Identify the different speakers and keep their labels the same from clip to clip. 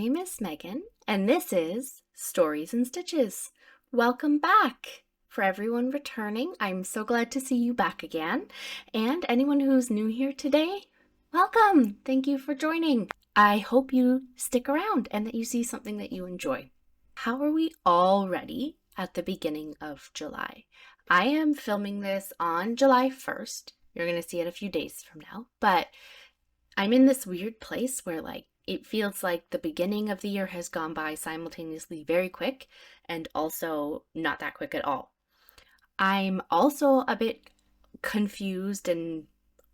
Speaker 1: name is Megan, and this is Stories and Stitches. Welcome back! For everyone returning, I'm so glad to see you back again. And anyone who's new here today, welcome! Thank you for joining. I hope you stick around and that you see something that you enjoy. How are we already at the beginning of July? I am filming this on July 1st. You're going to see it a few days from now, but I'm in this weird place where it feels like the beginning of the year has gone by simultaneously very quick and also not that quick at all. I'm also a bit confused and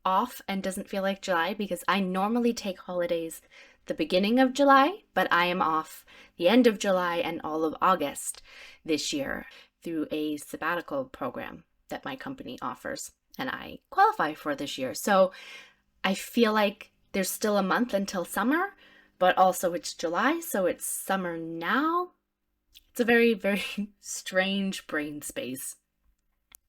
Speaker 1: off and doesn't feel like July because I normally take holidays the beginning of July, but I am off the end of July and all of August this year through a sabbatical program that my company offers and I qualify for this year. So I feel like there's still a month until summer, but also it's July, so it's summer now. It's a very, very strange brain space.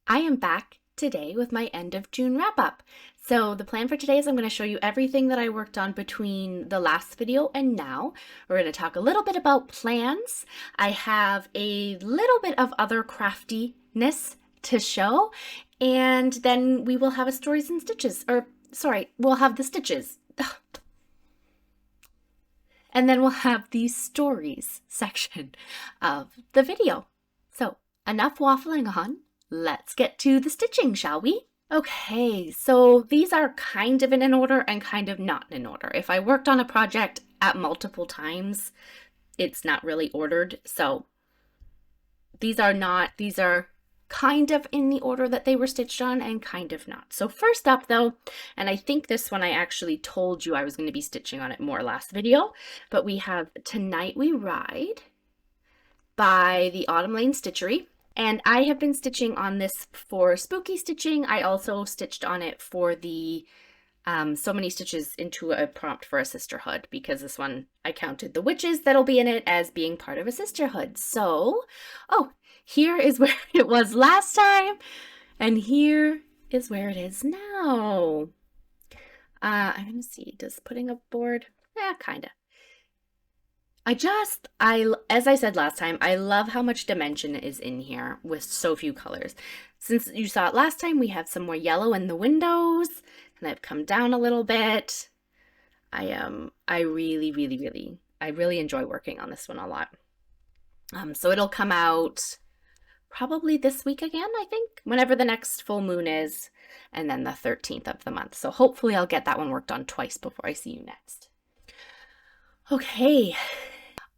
Speaker 1: I am back today with my end of June wrap up. So the plan for today is I'm going to show you everything that I worked on between the last video and now. We're going to talk a little bit about plans. I have a little bit of other craftiness to show, and then we will have a stories and stitches, we'll have the stitches. And then we'll have the stories section of the video. So enough waffling on. Let's get to the stitching, shall we? Okay, so these are kind of in order and kind of not in order. If I worked on a project at multiple times, it's not really ordered. So these are kind of in the order that they were stitched on and kind of not. So first up though, and I think this one I actually told you I was going to be stitching on it more last video, but we have Tonight We Ride by the Autumn Laine Stitchery. And I have been stitching on this for spooky stitching. I also stitched on it for the so many stitches into a prompt for a sisterhood, because this one I counted the witches that'll be in it as being part of a sisterhood. So, here is where it was last time, and here is where it is now. I'm gonna see, does putting a board? Yeah, kinda. As I said last time, I love how much dimension is in here with so few colors. Since you saw it last time, we have some more yellow in the windows, and I've come down a little bit. I really enjoy working on this one a lot. So it'll come out probably this week again, I think, whenever the next full moon is, and then the 13th of the month. So hopefully I'll get that one worked on twice before I see you next. Okay,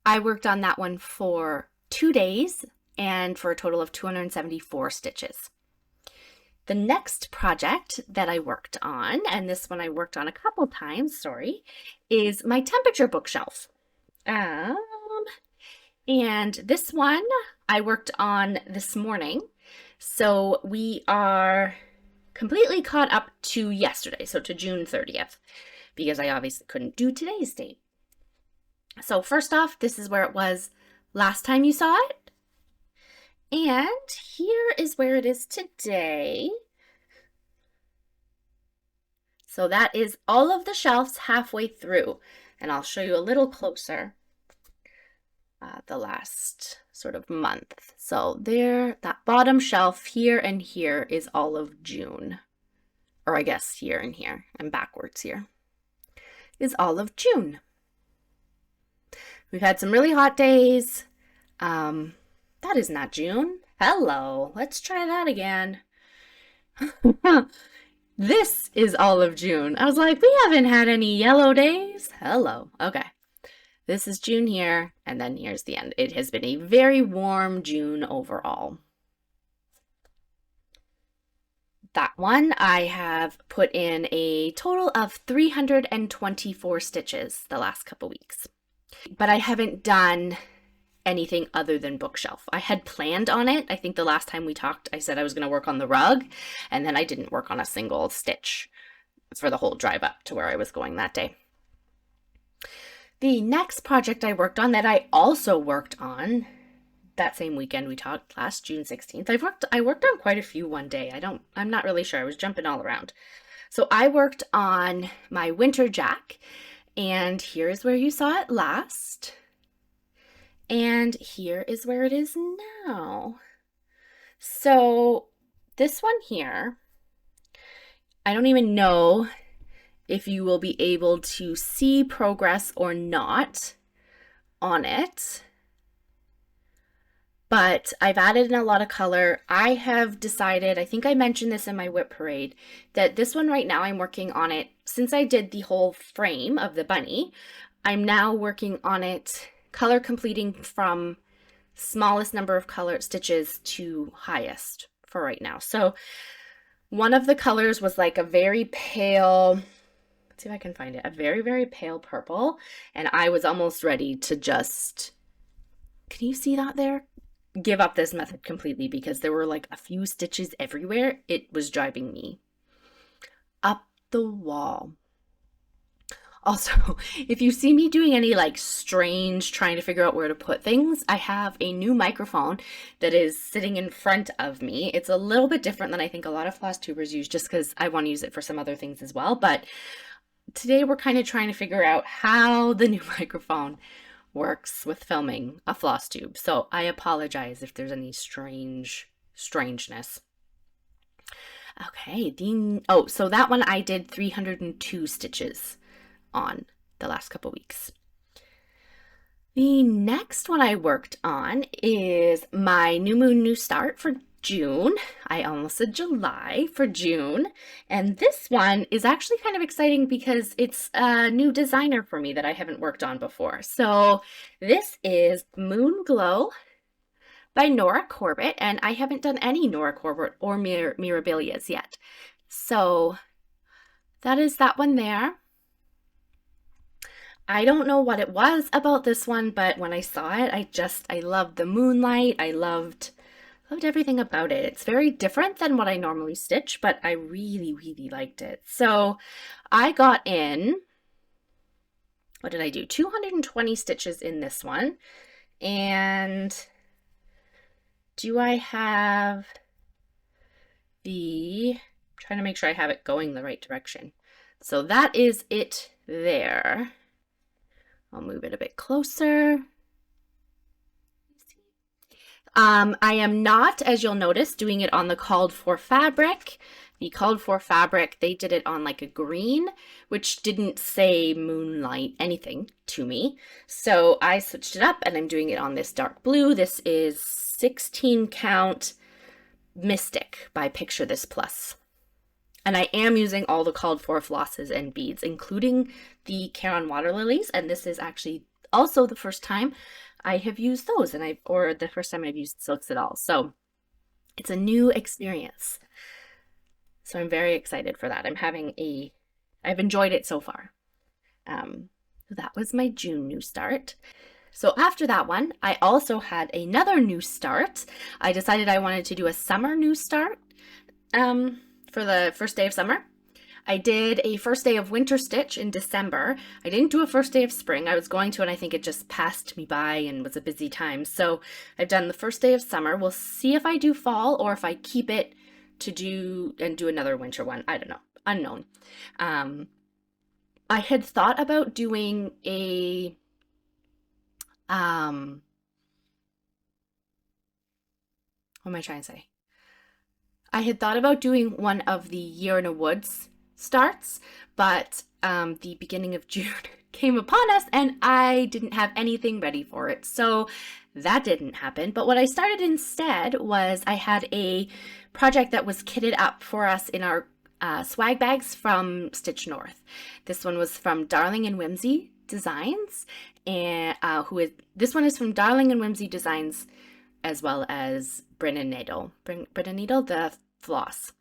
Speaker 1: I worked on that one for 2 days and for a total of 274 stitches. The next project that I worked on, and this one I worked on a couple times, is my temperature bookshelf. And this one I worked on this morning. So we are completely caught up to yesterday, so to June 30th, because I obviously couldn't do today's date. So first off, this is where it was last time you saw it. And here is where it is today. So that is all of the shelves halfway through. And I'll show you a little closer the last sort of month. So there, that bottom shelf here and here is all of June. Or I guess here and here. I'm backwards here. Is all of June. We've had some really hot days. That is not June. Hello. Let's try that again. This is all of June. I was like, we haven't had any yellow days. Hello. Okay. This is June here, and then here's the end. It has been a very warm June overall. That one, I have put in a total of 324 stitches the last couple weeks. But I haven't done anything other than bookshelf. I had planned on it. I think the last time we talked, I said I was going to work on the rug, and then I didn't work on a single stitch for the whole drive up to where I was going that day. The next project I worked on that I also worked on that same weekend we talked, last June 16th. I worked on quite a few one day. I'm not really sure. I was jumping all around. So I worked on my winter jack. And here is where you saw it last. And here is where it is now. So this one here, I don't even know if you will be able to see progress or not on it, but I've added in a lot of color. I have decided, I think I mentioned this in my whip parade, that this one right now I'm working on it, since I did the whole frame of the bunny, I'm now working on it color completing from smallest number of color stitches to highest for right now. So one of the colors was like a very pale, let's see if I can find it, a very, very pale purple. And I was almost ready to just, can you see that there? Give up this method completely because there were like a few stitches everywhere. It was driving me up the wall. Also, if you see me doing any like strange trying to figure out where to put things, I have a new microphone that is sitting in front of me. It's a little bit different than I think a lot of Flosstubers use just because I want to use it for some other things as well. But today we're kind of trying to figure out how the new microphone works with filming a Flosstube. So I apologize if there's any strangeness. Okay, so that one I did 302 stitches on the last couple weeks. The next one I worked on is my new moon, new start for June. I almost said July, for June. And this one is actually kind of exciting because it's a new designer for me that I haven't worked on before. So this is Moon Glow by Nora Corbett, and I haven't done any Nora Corbett or Mirabilias yet. So that is that one there. I don't know what it was about this one, but when I saw it, I loved the moonlight. I loved everything about it. It's very different than what I normally stitch, but I really, really liked it. So I got in, what did I do? 220 stitches in this one. And do I have I'm trying to make sure I have it going the right direction. So that is it there. I'll move it a bit closer. I am not, as you'll notice, doing it on the called for fabric. The called for fabric, they did it on like a green, which didn't say moonlight anything to me. So I switched it up and I'm doing it on this dark blue. This is 16 count Mystic by Picture This Plus. And I am using all the called for flosses and beads, including the Caron water lilies. And this is actually also the first time I have used those, or the first time I've used silks at all. So it's a new experience. So I'm very excited for that. I've enjoyed it so far. That was my June new start. So after that one, I also had another new start. I decided I wanted to do a summer new start. For the first day of summer. I did a first day of winter stitch in December. I didn't do a first day of spring. I was going to, and I think it just passed me by and was a busy time. So I've done the first day of summer. We'll see if I do fall or if I keep it to do another winter one. I don't know. Unknown. I had thought about doing a what am I trying to say? I had thought about doing one of the Year in a Woods starts, but the beginning of June came upon us and I didn't have anything ready for it. So that didn't happen. But what I started instead was I had a project that was kitted up for us in our swag bags from Stitch North. This one was from Darling and Whimsy Designs, and this one is from Darling and Whimsy Designs, as well as Bryn and Needle, the floss.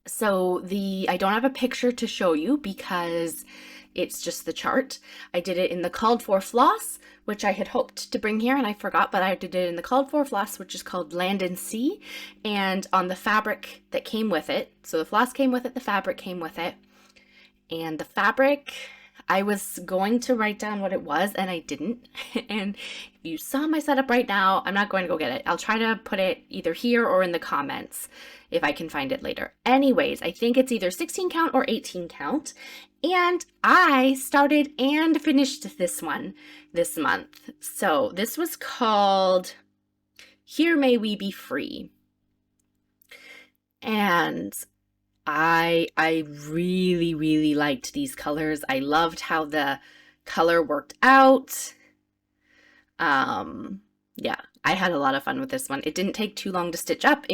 Speaker 1: So I don't have a picture to show you because it's just the chart. I did it in the called for floss, which I had hoped to bring here and I forgot, but I did it in the called for floss, which is called Land and Sea, and on the fabric that came with it. So the floss came with it, the fabric came with it, and the fabric, I was going to write down what it was and I didn't. And if you saw my setup right now, I'm not going to go get it. I'll try to put it either here or in the comments if I can find it later. Anyways, I think it's either 16 count or 18 count. And I started and finished this one this month. So this was called Here May We Be Free. And I really, really liked these colors. I loved how the color worked out. Yeah, I had a lot of fun with this one. It didn't take too long to stitch up.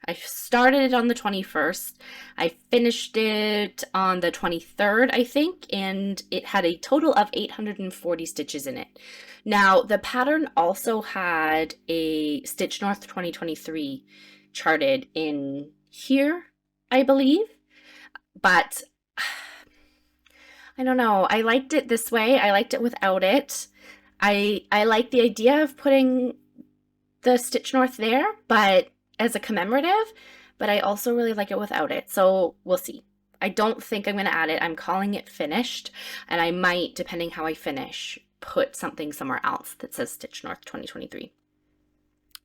Speaker 1: I started it on the 21st. I finished it on the 23rd, I think, and it had a total of 840 stitches in it. Now, the pattern also had a Stitch North 2023 charted in here, I believe, but I don't know. I liked it this way. I liked it without it. I like the idea of putting the Stitch North there, but as a commemorative, but I also really like it without it. So we'll see. I don't think I'm going to add it. I'm calling it finished, and I might, depending how I finish, put something somewhere else that says Stitch North 2023.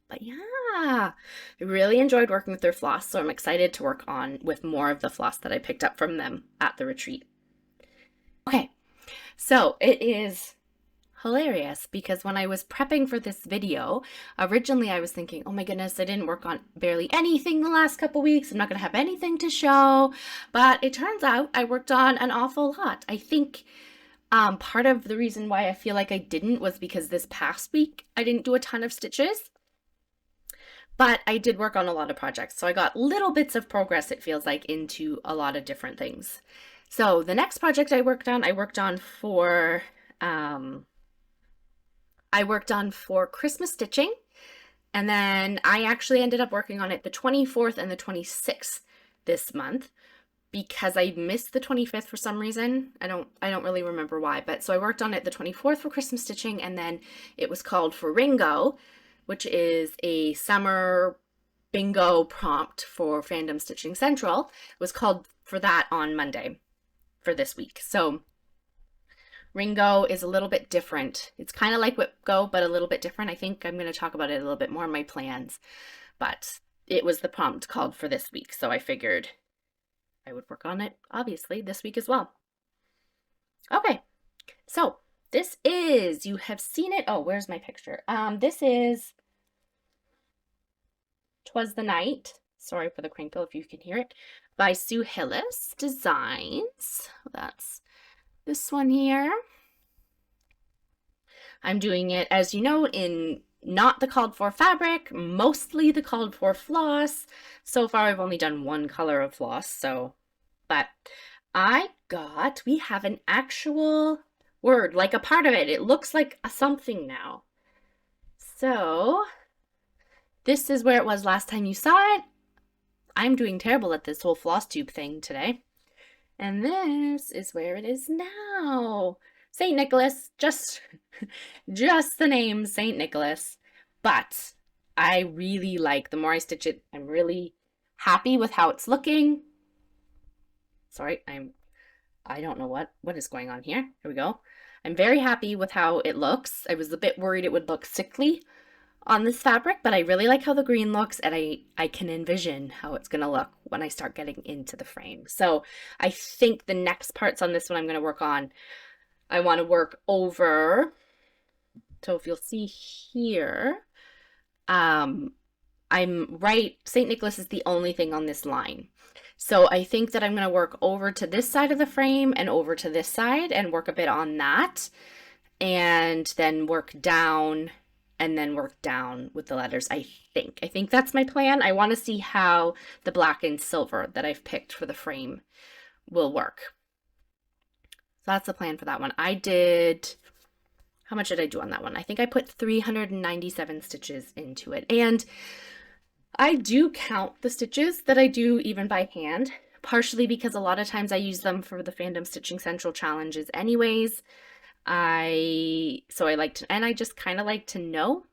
Speaker 1: But yeah, I really enjoyed working with their floss, so I'm excited to work on with more of the floss that I picked up from them at the retreat. Okay, so it is hilarious because when I was prepping for this video, originally I was thinking, oh my goodness, I didn't work on barely anything the last couple weeks. I'm not going to have anything to show. But it turns out I worked on an awful lot. I think part of the reason why I feel like I didn't was because this past week I didn't do a ton of stitches. But I did work on a lot of projects. So I got little bits of progress, it feels like, into a lot of different things. So the next project I worked on for Christmas stitching, and then I actually ended up working on it the 24th and the 26th this month because I missed the 25th for some reason. I don't really remember why, but so I worked on it the 24th for Christmas stitching, and then it was called for Ringo, which is a summer bingo prompt for Fandom Stitching Central. It was called for that on Monday for this week. So Ringo is a little bit different. It's kind of like Whipgo, but a little bit different. I think I'm going to talk about it a little bit more in my plans, but it was the prompt called for this week. So I figured I would work on it, obviously, this week as well. Okay, so this is, you have seen it. Oh, where's my picture? This is Twas the Night. Sorry for the crinkle if you can hear it. By Sue Hillis Designs. That's this one here. I'm doing it, as you know, in not the called for fabric, mostly the called for floss. So far I've only done one color of floss, so, but we have an actual word, like a part of it. It looks like a something now. So this is where it was last time you saw it. I'm doing terrible at this whole Flosstube thing today. And this is where it is now. St. Nicholas, just the name St. Nicholas. But I really like, the more I stitch it, I'm really happy with how it's looking. Sorry, I don't know what is going on here. Here we go. I'm very happy with how it looks. I was a bit worried it would look sickly on this fabric, but I really like how the green looks, and I can envision how it's gonna look when I start getting into the frame. So I think the next parts on this one I'm gonna work on, I want to work over, so if you'll see here, I'm right, St. Nicholas is the only thing on this line. So I think that I'm going to work over to this side of the frame and over to this side and work a bit on that, and then work down and then work down with the letters. I think that's my plan. I want to see how the black and silver that I've picked for the frame will work. So that's the plan for that one. How much did I do on that one? I think I put 397 stitches into it. And I do count the stitches that I do even by hand, partially because a lot of times I use them for the Fandom Stitching Central challenges anyways. I just kind of like to know.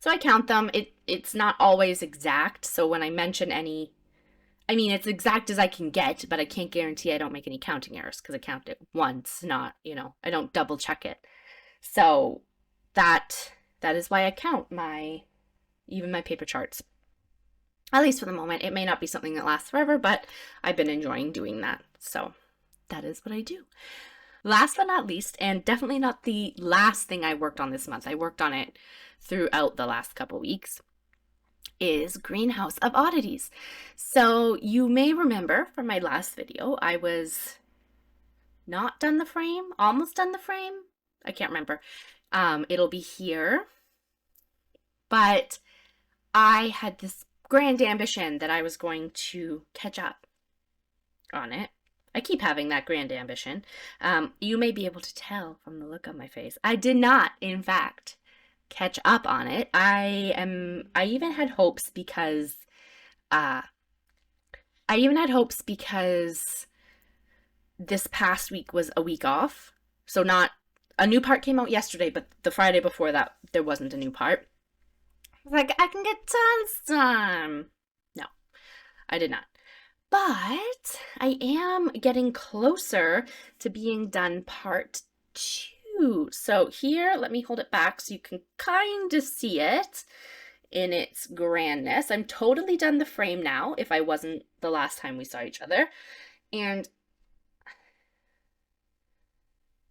Speaker 1: So I count them. It's not always exact. So when I mention any, it's exact as I can get, but I can't guarantee I don't make any counting errors because I count it once, not, I don't double check it. So that is why I count even my paper charts. At least for the moment. It may not be something that lasts forever, but I've been enjoying doing that. So that is what I do. Last but not least, and definitely not the last thing I worked on this month, I worked on it throughout the last couple weeks, is Greenhouse of Oddities. So you may remember from my last video, I was not done the frame, almost done the frame. I can't remember. It'll be here. But I had this grand ambition that I was going to catch up on it. I keep having that grand ambition. You may be able to tell from the look on my face. I did not, in fact, catch up on it. I even had hopes because this past week was a week off. So not a new part came out yesterday, but the Friday before that there wasn't a new part. I was like, I can get tons time. No, I did not. But I am getting closer to being done part 2. So here, let me hold it back so you can kind of see it in its grandness. I'm totally done the frame now, if I wasn't the last time we saw each other. And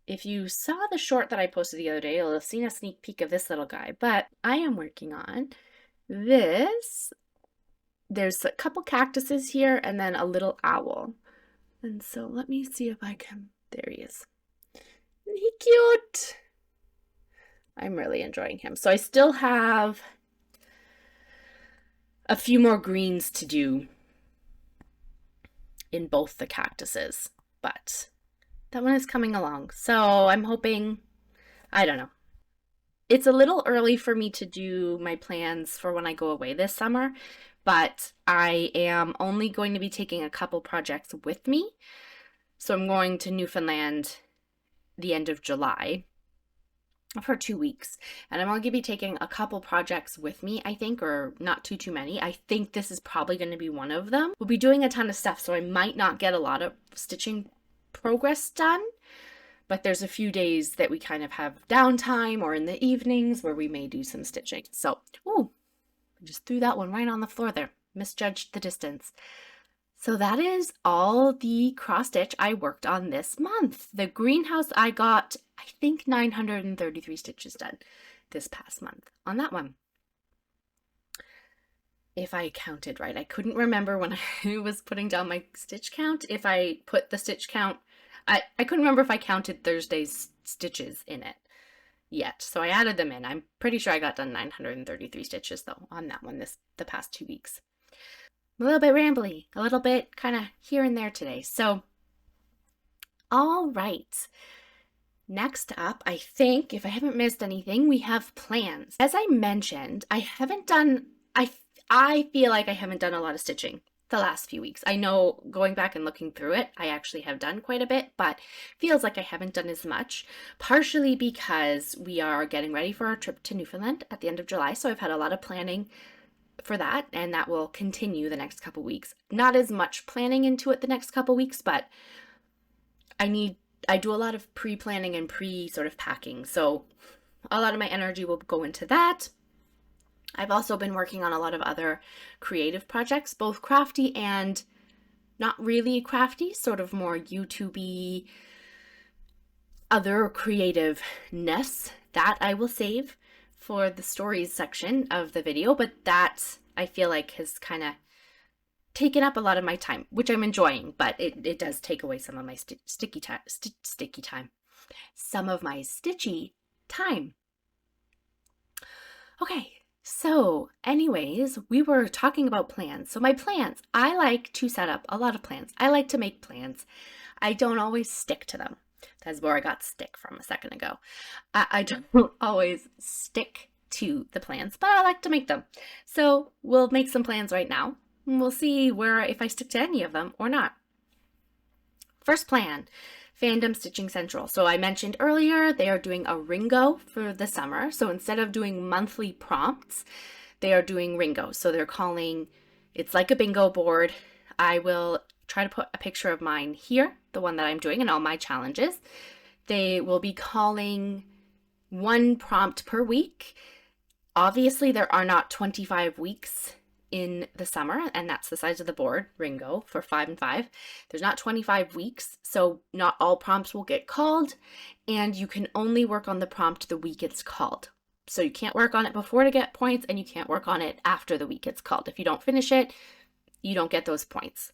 Speaker 1: if you saw the short that I posted the other day, you'll have seen a sneak peek of this little guy. But I am working on this. There's a couple cactuses here and then a little owl. And so let me see if I can, there he is. Isn't he cute? I'm really enjoying him. So I still have a few more greens to do in both the cactuses, but that one is coming along. So I'm hoping, I don't know. It's a little early for me to do my plans for when I go away this summer, but I am only going to be taking a couple projects with me. So I'm going to Newfoundland the end of July for 2 weeks, and I'm only going to be taking a couple projects with me, I think, or not too many. I think this is probably going to be one of them. We'll be doing a ton of stuff, so I might not get a lot of stitching progress done, but there's a few days that we kind of have downtime or in the evenings where we may do some stitching. So, ooh, I just threw that one right on the floor there. Misjudged the distance. So that is all the cross stitch I worked on this month. The greenhouse, I got, I think, 933 stitches done this past month on that one. If I counted right. I couldn't remember when I was putting down my stitch count. If I put the stitch count, I couldn't remember if I counted Thursday's stitches in it yet. So I added them in. I'm pretty sure I got done 933 stitches though on that one the past 2 weeks. I'm a little bit rambly, a little bit kind of here and there today. So, all right. Next up, I think, if I haven't missed anything, we have plans. As I mentioned, I feel like I haven't done a lot of stitching the last few weeks. I know going back and looking through it, I actually have done quite a bit, but feels like I haven't done as much, partially because we are getting ready for our trip to Newfoundland at the end of July. So I've had a lot of planning for that, and that will continue the next couple weeks. Not as much planning into it the next couple weeks, but I do a lot of pre-planning and sort of packing. So a lot of my energy will go into that. I've also been working on a lot of other creative projects, both crafty and not really crafty, sort of more YouTube-y, other creativeness that I will save for the stories section of the video, but that I feel like has kind of taken up a lot of my time, which I'm enjoying, but it does take away some of my sticky time. Some of my stitchy time. Okay, so anyways, we were talking about plans. So my plans, I like to set up a lot of plans. I like to make plans. I don't always stick to them. That's where I got stick from a second ago. I don't always stick to the plans, but I like to make them. So we'll make some plans right now, and we'll see if I stick to any of them or not. First plan, Fandom Stitching Central. So I mentioned earlier, they are doing a Ringo for the summer. So instead of doing monthly prompts, they are doing Ringo. So they're calling, it's like a bingo board. I will try to put a picture of mine here, the one that I'm doing, and all my challenges. They will be calling one prompt per week. Obviously, there are not 25 weeks in the summer, and that's the size of the board, Ringo, for 5 and 5. There's not 25 weeks, so not all prompts will get called, and you can only work on the prompt the week it's called. So you can't work on it before to get points, and you can't work on it after the week it's called. If you don't finish it, you don't get those points.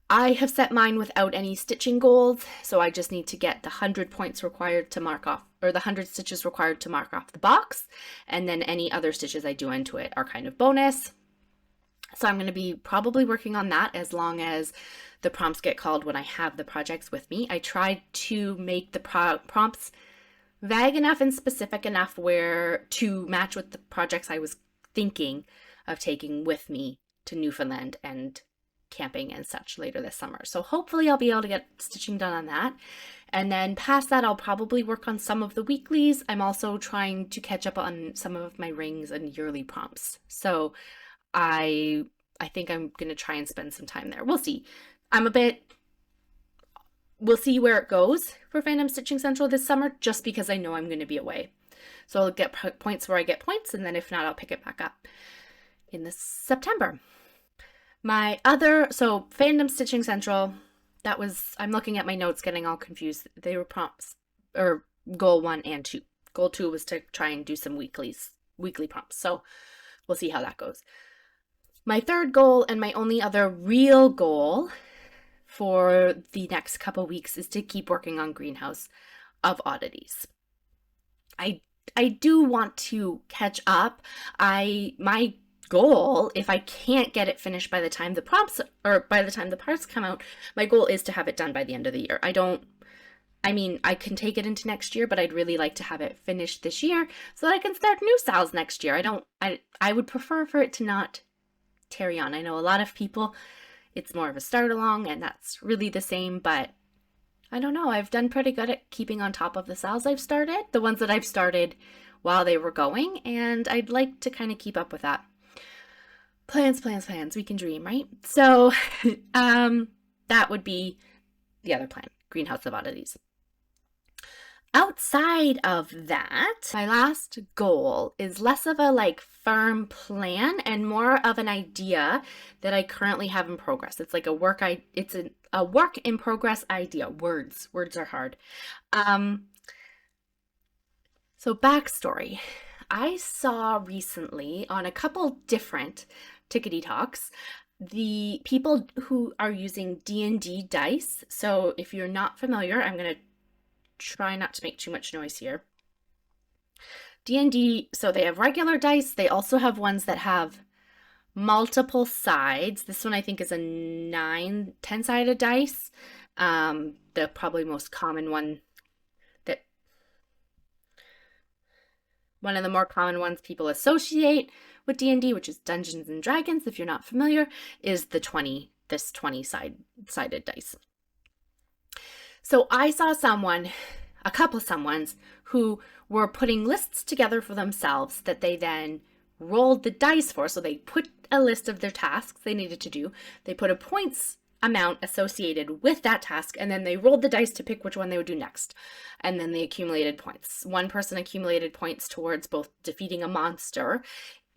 Speaker 1: I have set mine without any stitching goals, so I just need to get the 100 points required to mark off, or the 100 stitches required to mark off the box, and then any other stitches I do into it are kind of bonus. So I'm going to be probably working on that as long as the prompts get called when I have the projects with me. I tried to make the prompts vague enough and specific enough where to match with the projects I was thinking of taking with me to Newfoundland and camping and such later this summer. So hopefully I'll be able to get stitching done on that. And then past that, I'll probably work on some of the weeklies. I'm also trying to catch up on some of my rings and yearly prompts. So I think I'm going to try and spend some time there. We'll see. We'll see where it goes for Fandom Stitching Central this summer, just because I know I'm going to be away. So I'll get points where I get points, and then if not, I'll pick it back up in this September. So Fandom Stitching Central, I'm looking at my notes getting all confused. They were prompts, or goal 1 and 2. Goal 2 was to try and do some weekly prompts. So we'll see how that goes. My third goal, and my only other real goal for the next couple weeks, is to keep working on Greenhouse of Oddities. I do want to catch up. My goal, if I can't get it finished by the time the parts come out, my goal is to have it done by the end of the year. I can take it into next year, but I'd really like to have it finished this year so that I can start new styles next year. I would prefer for it to not carry on. I know a lot of people, it's more of a start along, and that's really the same, but I don't know. I've done pretty good at keeping on top of the styles I've started, the ones that I've started while they were going, and I'd like to kind of keep up with that. Plans. We can dream, right? So that would be the other plan, Greenhouse of Oddities. Outside of that, my last goal is less of a firm plan and more of an idea that I currently have in progress. It's like a work in progress idea. Words are hard. So backstory. I saw recently on a couple different Tickety Talks the people who are using D&D dice. So if you're not familiar, I'm going to try not to make too much noise here. D&D, so they have regular dice. They also have ones that have multiple sides. This one I think is a 10-sided dice. The probably most common one, one of the more common ones people associate with D&D, which is Dungeons and Dragons, if you're not familiar, is this 20-sided dice. So I saw a couple someones who were putting lists together for themselves that they then rolled the dice for. So they put a list of their tasks they needed to do. They put a points amount associated with that task, and then they rolled the dice to pick which one they would do next. And then they accumulated points. One person accumulated points towards both defeating a monster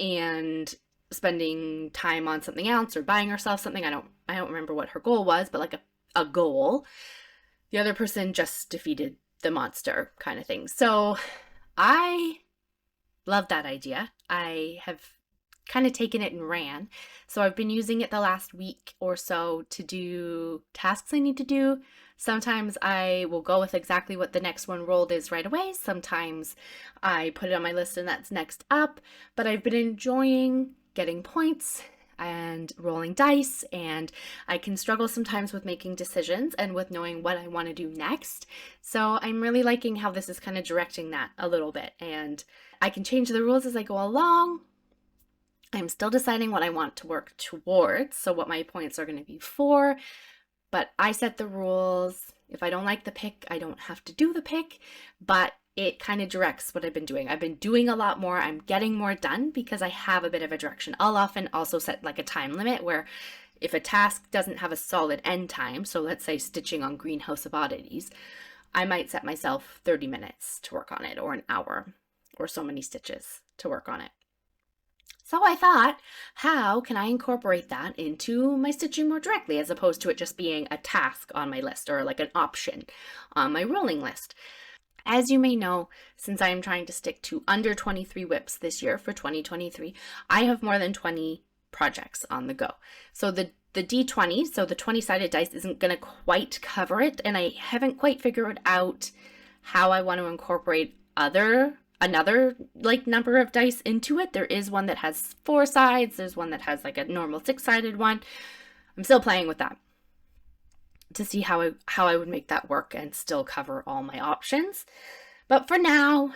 Speaker 1: and spending time on something else or buying herself something. I don't remember what her goal was, but a goal. The other person just defeated the monster kind of thing. So I love that idea. I have kind of taken it and ran. So I've been using it the last week or so to do tasks I need to do. Sometimes I will go with exactly what the next one rolled is right away. Sometimes I put it on my list and that's next up. But I've been enjoying getting points and rolling dice, and I can struggle sometimes with making decisions and with knowing what I want to do next. So I'm really liking how this is kind of directing that a little bit, and I can change the rules as I go along. I'm still deciding what I want to work towards, so what my points are going to be for, but I set the rules. If I don't like the pick, I don't have to do the pick, but it kind of directs what I've been doing. I've been doing a lot more. I'm getting more done because I have a bit of a direction. I'll often also set a time limit where if a task doesn't have a solid end time, so let's say stitching on Greenhouse of Oddities, I might set myself 30 minutes to work on it, or an hour, or so many stitches to work on it. So I thought, how can I incorporate that into my stitching more directly, as opposed to it just being a task on my list or like an option on my rolling list? As you may know, since I am trying to stick to under 23 whips this year for 2023, I have more than 20 projects on the go. So the D20, so the 20-sided dice, isn't going to quite cover it, and I haven't quite figured out how I want to incorporate another like number of dice into it. There is one that has 4 sides, there's one that has like a normal 6-sided one. I'm still playing with that to see how I would make that work and still cover all my options. But for now,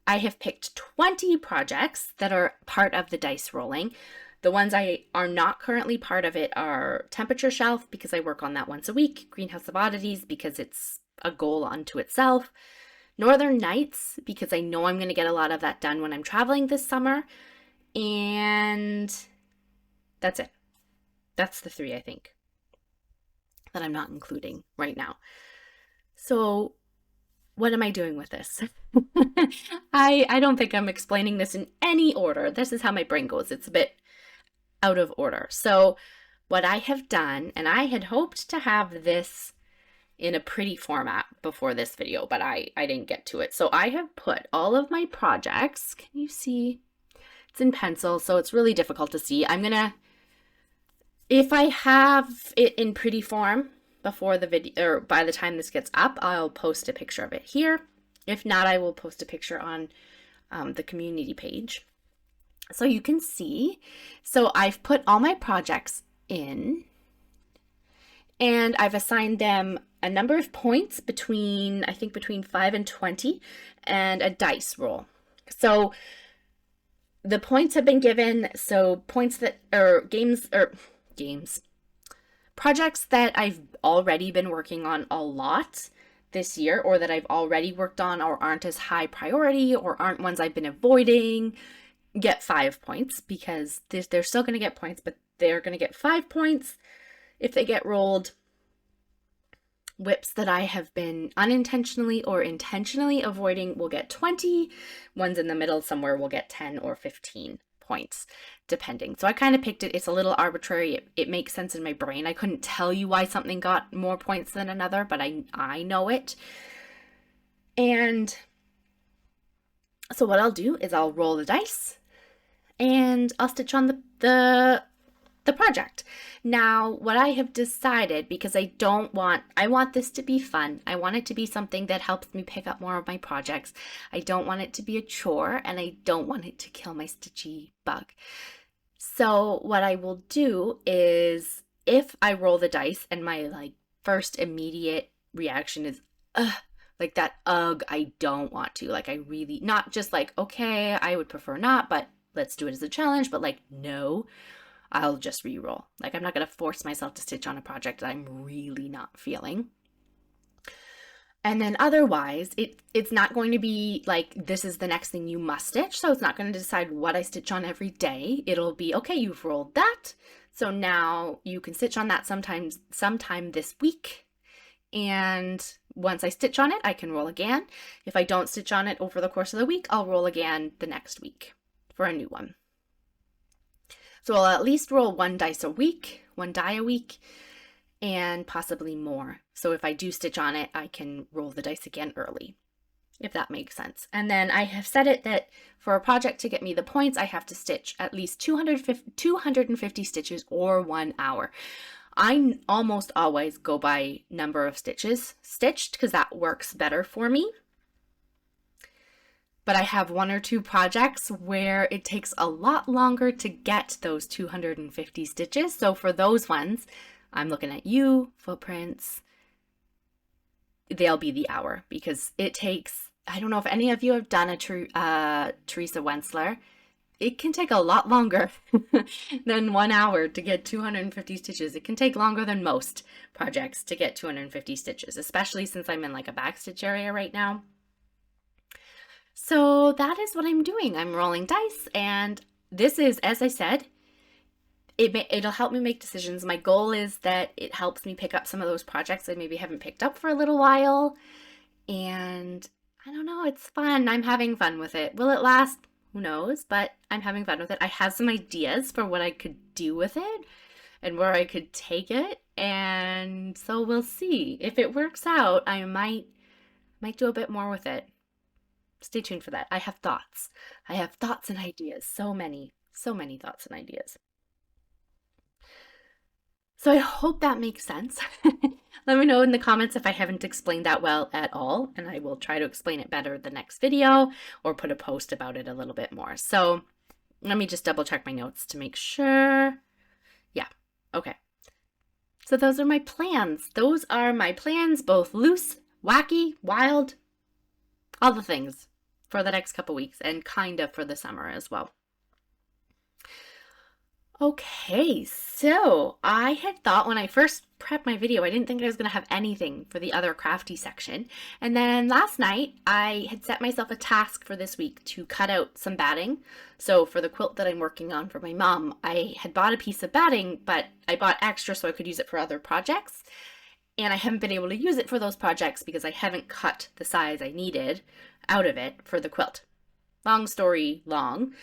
Speaker 1: I have picked 20 projects that are part of the dice rolling. The ones I are not currently part of it are Temperature Shelf, because I work on that once a week, Greenhouse of Oddities, because it's a goal unto itself, Northern Nights, because I know I'm going to get a lot of that done when I'm traveling this summer, and that's it. That's the 3, I think, that I'm not including right now. So what am I doing with this? I don't think I'm explaining this in any order. This is how my brain goes. It's a bit out of order. So what I have done, and I had hoped to have this in a pretty format before this video, but I didn't get to it. So I have put all of my projects, can you see? It's in pencil, so it's really difficult to see. I'm gonna, if I have it in pretty form before the video, or by the time this gets up, I'll post a picture of it here. If not, I will post a picture on the community page, so you can see. So I've put all my projects in, and I've assigned them a number of points between 5 and 20, and a dice roll. So the points have been given, so points that are projects that I've already been working on a lot this year, or that I've already worked on, or aren't as high priority, or aren't ones I've been avoiding, get 5 points, because they're still going to get points, but they're going to get 5 points if they get rolled. Whips that I have been unintentionally or intentionally avoiding will get 20. Ones in the middle somewhere will get 10 or 15 points, depending. So I kind of picked it. It's a little arbitrary. It makes sense in my brain. I couldn't tell you why something got more points than another, but I know it. And so what I'll do is I'll roll the dice, and I'll stitch on the project. Now, what I have decided, because I want this to be fun. I want it to be something that helps me pick up more of my projects. I don't want it to be a chore, and I don't want it to kill my stitchy bug. So what I will do is, if I roll the dice and my first immediate reaction is like that, I don't want to, I really, not just okay, I would prefer not, but let's do it as a challenge, but no, I'll just re-roll. I'm not going to force myself to stitch on a project that I'm really not feeling. And then otherwise, it's not going to be this is the next thing you must stitch. So it's not going to decide what I stitch on every day. It'll be, okay, you've rolled that, so now you can stitch on that sometime this week. And once I stitch on it, I can roll again. If I don't stitch on it over the course of the week, I'll roll again the next week for a new one. So I'll at least roll 1 die a week, and possibly more. So if I do stitch on it, I can roll the dice again early, if that makes sense. And then I have set it that for a project to get me the points, I have to stitch at least 250 stitches or 1 hour. I almost always go by number of stitches stitched, because that works better for me. But I have 1 or 2 projects where it takes a lot longer to get those 250 stitches. So for those ones, I'm looking at you, footprints, they'll be the hour, because it takes, I don't know if any of you have done a Teresa Wensler. It can take a lot longer than 1 hour to get 250 stitches. It can take longer than most projects to get 250 stitches, especially since I'm in a backstitch area right now. So that is what I'm doing. I'm rolling dice, and this is, as I said, it'll help me make decisions. My goal is that it helps me pick up some of those projects I maybe haven't picked up for a little while, and I don't know, it's fun. I'm having fun with it. Will it last? who knows, but I'm having fun with it. I have some ideas for what I could do with it and where I could take it, and so we'll see. If it works out, I might do a bit more with it. Stay tuned for that. I have thoughts. I have thoughts and ideas. So many thoughts and ideas. So I hope that makes sense. Let me know in the comments if I haven't explained that well at all, and I will try to explain it better the next video or put a post about it a little bit more. So let me just double check my notes to make sure. Yeah, okay. So those are my plans. Those are my plans, both loose, wacky, wild, all the things for the next couple weeks, and kind of for the summer as well. Okay, so I had thought when I first prepped my video, I didn't think I was going to have anything for the other crafty section. And then last night, I had set myself a task for this week to cut out some batting. So for the quilt that I'm working on for my mom, I had bought a piece of batting, but I bought extra so I could use it for other projects. And I haven't been able to use it for those projects because I haven't cut the size I needed out of it for the quilt. Long story long.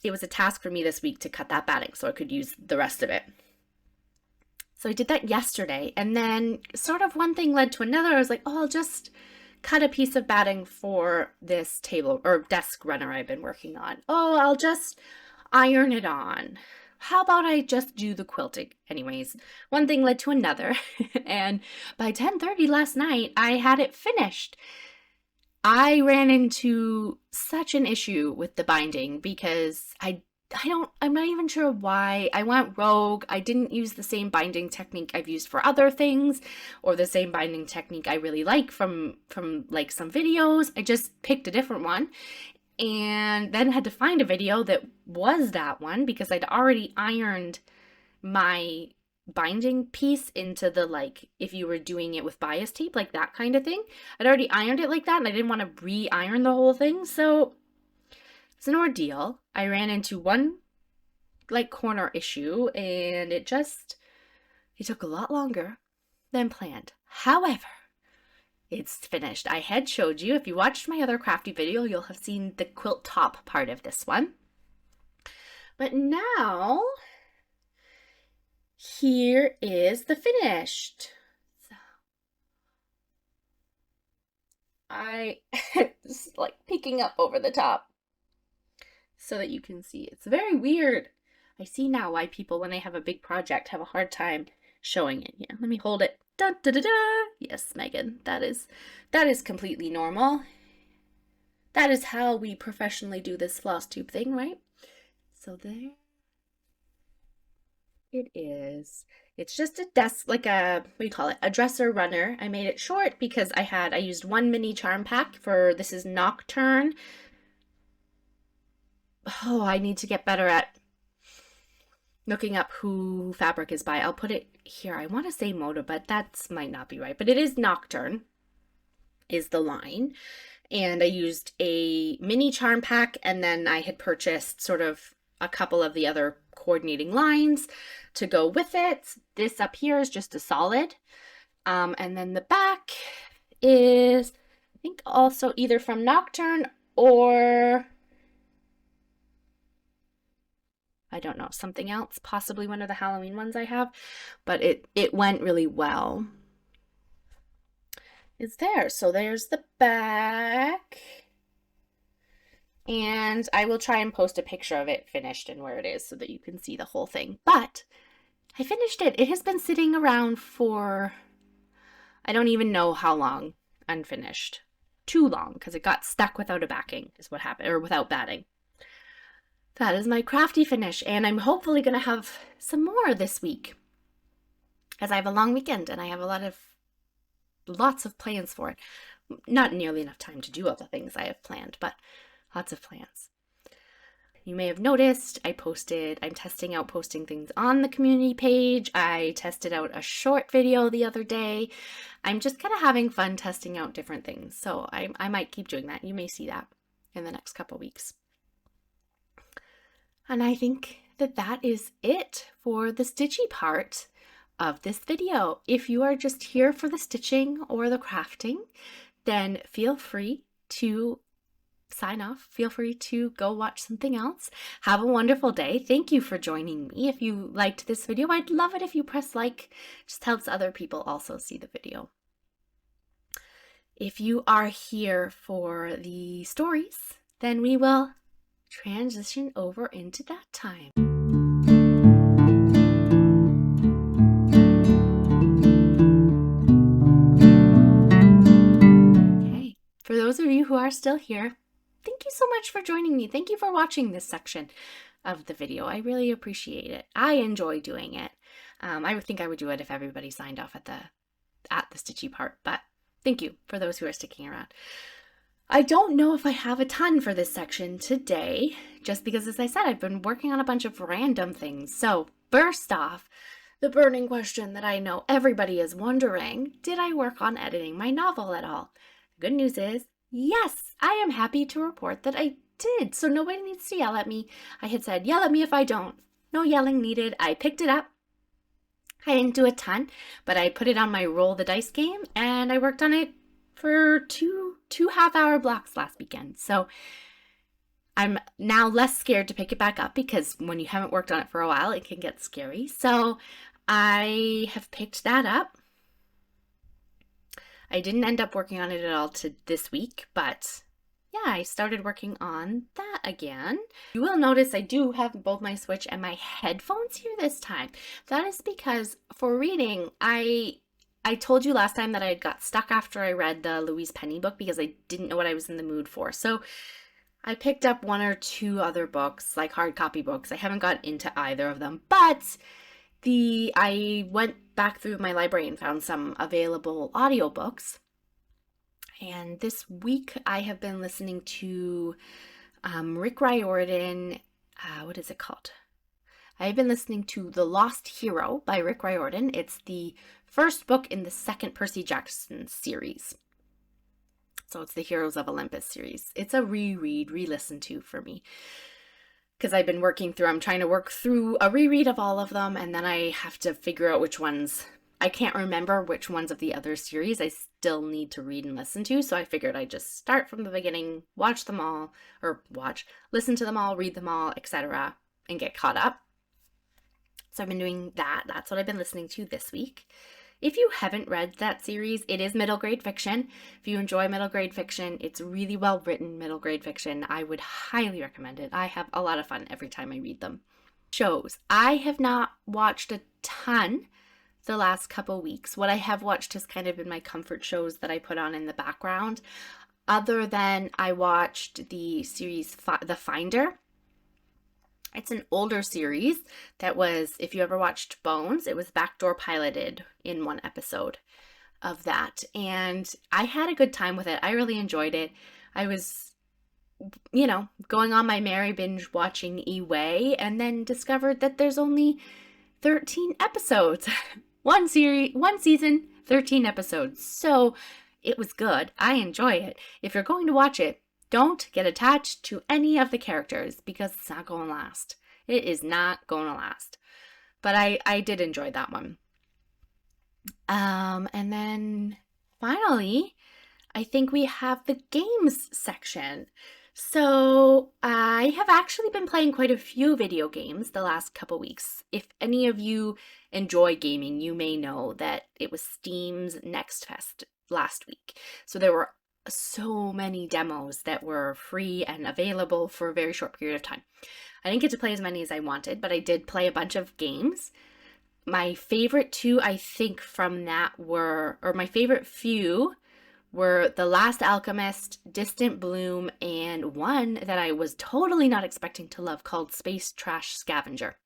Speaker 1: It was a task for me this week to cut that batting so I could use the rest of it. So I did that yesterday, and then sort of one thing led to another. I was like, oh, I'll just cut a piece of batting for this table or desk runner I've been working on. Oh, I'll just iron it on. How about I just do the quilting? Anyways, one thing led to another, and by 10:30 last night, I had it finished. I ran into such an issue with the binding because I'm not even sure why. I went rogue. I didn't use the same binding technique I've used for other things, or the same binding technique I really like from like some videos. I just picked a different one, and then had to find a video that was that one because I'd already ironed my binding piece into the, like, if you were doing it with bias tape, like that kind of thing. I'd already ironed it like that, and I didn't want to re-iron the whole thing, so it's an ordeal. I ran into one like corner issue, and it took a lot longer than planned. However, it's finished. I had showed you, if you watched my other crafty video, you'll have seen the quilt top part of this one. But now here is the finished. So I just like peeking up over the top so that you can see. It's very weird. I see now why people, when they have a big project, have a hard time showing it. Yeah, let me hold it. Da, da, da, da. Yes, Megan, that is completely normal. That is how we professionally do this Flosstube thing, right? So there it is. It's just a desk, like a, what do you call it? A dresser runner. I made it short because I used one mini charm pack for, this is Nocturne. Oh, I need to get better at looking up who fabric is by. I'll put it here. I want to say Moda, but that might not be right. But it is Nocturne is the line. And I used a mini charm pack, and then I had purchased sort of a couple of the other coordinating lines to go with it. This up here is just a solid. And then the back is, I think, also either from Nocturne or, I don't know, something else, possibly one of the Halloween ones I have, but it went really well. It's there. So there's the back. And I will try and post a picture of it finished and where it is so that you can see the whole thing. But I finished it. It has been sitting around for, I don't even know how long unfinished. Too long, because it got stuck without a backing is what happened, or without batting. That is my crafty finish, and I'm hopefully going to have some more this week, as I have a long weekend and I have lots of plans for it. Not nearly enough time to do all the things I have planned, but lots of plans. You may have noticed I'm testing out posting things on the community page. I tested out a short video the other day. I'm just kind of having fun testing out different things. So I might keep doing that. You may see that in the next couple weeks. And I think that is it for the stitchy part of this video. If you are just here for the stitching or the crafting, then feel free to sign off. Feel free to go watch something else. Have a wonderful day. Thank you for joining me. If you liked this video, I'd love it if you press like. It just helps other people also see the video. If you are here for the stories, then we will transition over into that time. Okay, for those of you who are still here, thank you so much for joining me. Thank you for watching this section of the video. I really appreciate it. I enjoy doing it. I would think I would do it if everybody signed off at the stitchy part, but thank you for those who are sticking around. I don't know if I have a ton for this section today, just because, as I said, I've been working on a bunch of random things. So first off, the burning question that I know everybody is wondering, did I work on editing my novel at all? The good news is, yes, I am happy to report that I did. So nobody needs to yell at me. I had said, yell at me if I don't. No yelling needed. I picked it up. I didn't do a ton, but I put it on my roll the dice game and I worked on it for two half-hour blocks last weekend. So I'm now less scared to pick it back up because when you haven't worked on it for a while, it can get scary. So I have picked that up. I didn't end up working on it at all this week, but yeah, I started working on that again. You will notice I do have both my Switch and my headphones here this time. That is because for reading, I told you last time that I got stuck after I read the Louise Penny book because I didn't know what I was in the mood for. So I picked up one or two other books, like hard copy books. I haven't got into either of them, but I went back through my library and found some available audiobooks. And this week I have been listening to Rick Riordan, what is it called? I've been listening to The Lost Hero by Rick Riordan. It's the first book in the second Percy Jackson series. So it's the Heroes of Olympus series. It's a re-listen to for me. Because I've been I'm trying to work through a reread of all of them, and then I have to figure out which ones. I can't remember which ones of the other series I still need to read and listen to, so I figured I'd just start from the beginning, watch them all, listen to them all, read them all, etc., and get caught up. So I've been doing that. That's what I've been listening to this week. If you haven't read that series, it is middle grade fiction. If you enjoy middle grade fiction, it's really well written middle grade fiction. I would highly recommend it. I have a lot of fun every time I read them. Shows. I have not watched a ton the last couple weeks. What I have watched has kind of been my comfort shows that I put on in the background. Other than I watched the series The Finder. It's an older series that was, if you ever watched Bones, it was backdoor piloted in one episode of that. And I had a good time with it. I really enjoyed it. I was, going on my merry binge watching E-Way and then discovered that there's only 13 episodes. One season, 13 episodes. So it was good. I enjoy it. If you're going to watch it, don't get attached to any of the characters because it's not going to last. It is not going to last. But I did enjoy that one. And then finally, I think we have the games section. So I have actually been playing quite a few video games the last couple weeks. If any of you enjoy gaming, you may know that it was Steam's Next Fest last week. So there were so many demos that were free and available for a very short period of time. I didn't get to play as many as I wanted, but I did play a bunch of games. My favorite two, I think, from that my favorite few were The Last Alchemist, Distant Bloom, and one that I was totally not expecting to love called Space Trash Scavenger.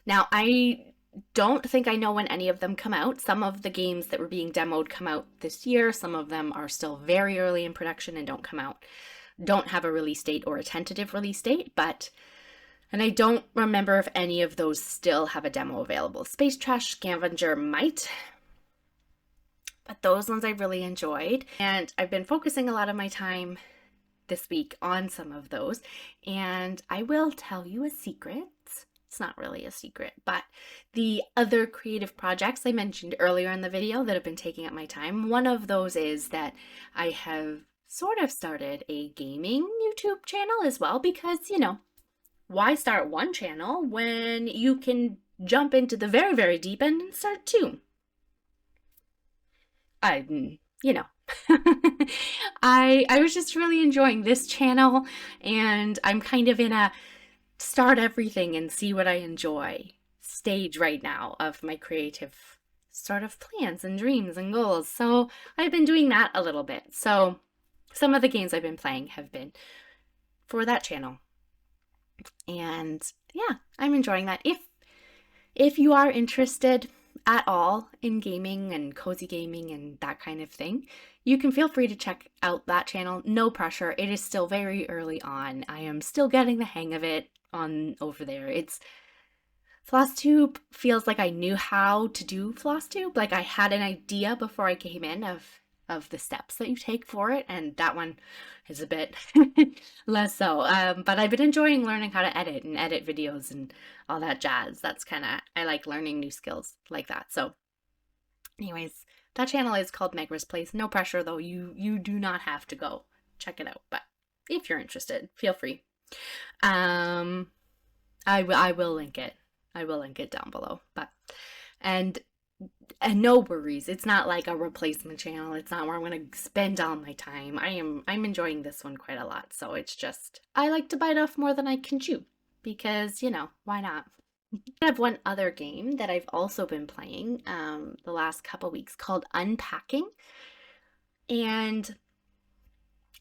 Speaker 1: Now, I don't think I know when any of them come out. Some of the games that were being demoed come out this year. Some of them are still very early in production and don't have a release date or a tentative release date, and I don't remember if any of those still have a demo available. Space Trash Scavenger might, but those ones I really enjoyed, and I've been focusing a lot of my time this week on some of those, and I will tell you a secret. It's not really a secret, but the other creative projects I mentioned earlier in the video that have been taking up my time, one of those is that I have sort of started a gaming YouTube channel as well because, you know, why start one channel when you can jump into the very, very deep end and start two? You know, I was just really enjoying this channel, and I'm kind of in a start everything and see what I enjoy stage right now of my creative sort of plans and dreams and goals. So I've been doing that a little bit. So some of the games I've been playing have been for that channel. And yeah, I'm enjoying that. If you are interested at all in gaming and cozy gaming and that kind of thing, you can feel free to check out that channel. No pressure. It is still very early on. I am still getting the hang of it on over there. Flosstube feels like I knew how to do Flosstube. Like I had an idea before I came in of the steps that you take for it, and that one is a bit less so. But I've been enjoying learning how to edit and edit videos and all that jazz. That's kind of, I like learning new skills like that. So anyways, that channel is called Megra's Place. No pressure though. You do not have to go check it out, but if you're interested, feel free. I will link it. I will link it down below. But and no worries, it's not like a replacement channel. It's not where I'm going to spend all my time. I'm enjoying this one quite a lot. So it's just, I like to bite off more than I can chew because, you know, why not? I have one other game that I've also been playing the last couple weeks called Unpacking. And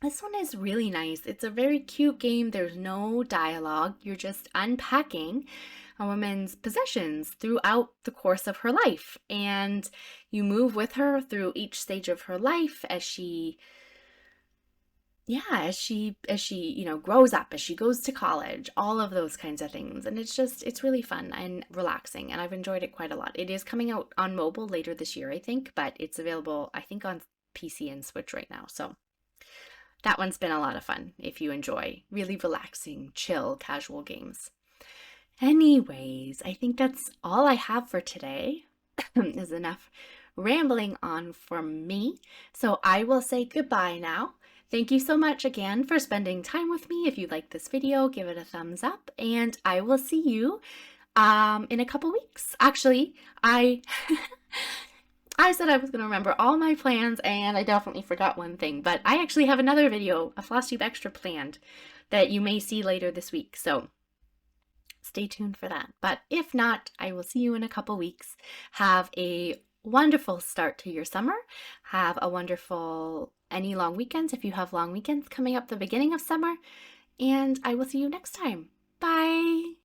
Speaker 1: this one is really nice. It's a very cute game. There's no dialogue. You're just unpacking a woman's possessions throughout the course of her life, and you move with her through each stage of her life as she you know, grows up, as she goes to college, all of those kinds of things. And it's really fun and relaxing, and I've enjoyed it quite a lot. It is coming out on mobile later this year, I think, but it's available, I think, on PC and Switch right now. So that one's been a lot of fun if you enjoy really relaxing, chill, casual games. Anyways, I think that's all I have for today. Is enough rambling on from me. So I will say goodbye now. Thank you so much again for spending time with me. If you like this video, give it a thumbs up, and I will see you in a couple weeks. Actually, I said I was going to remember all my plans, and I definitely forgot one thing, but I actually have another video, a Flosstube extra planned, that you may see later this week. So stay tuned for that. But if not, I will see you in a couple weeks. Have a wonderful start to your summer. Have a wonderful any long weekends if you have long weekends coming up the beginning of summer. And I will see you next time. Bye!